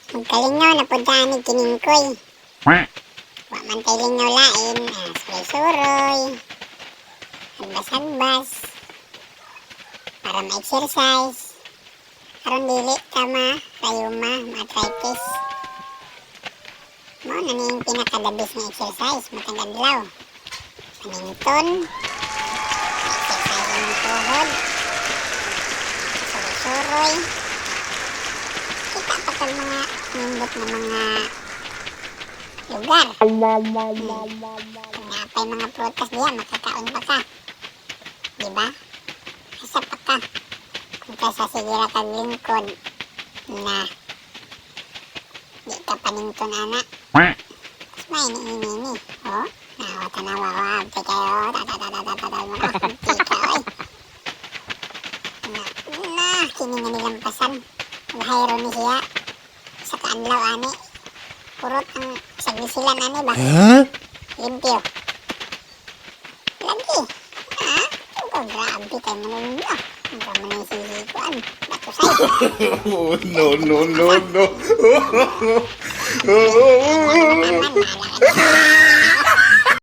Ang kalingaw na puntahan ni Kiningkoy. Wa man tay lingaw lain. Suroy-suroy. Hagbas-hagbas. Para ma-exercise. Karon dili ka rayuma, ma-arthritis. Mo na ning pinakadabis nga exercise matag adlaw. Panington. Exercise ng tuhod. Suroy-suroy. Kita pa kag mga nindot na mga lugar. Napay mga prutas diya, makakaon pa ka. Diba? Asa pa ka. Kung kasa sigira kag lingkod na di ka panington ana. Mas may ini. Oh, tanawa ko. Abte kayo. Tatatatatatal mo na. Abte ka, oy. Kini nga nilampasan. Lahayro ni siya. Sa kaanlaw, ani. Purot ang saglisilan, ani ba? Limpyo. Lagi. Ito, grabe kayo manunyo. Ang kamanay sisikuan. Batusay. No. Naman, malaki.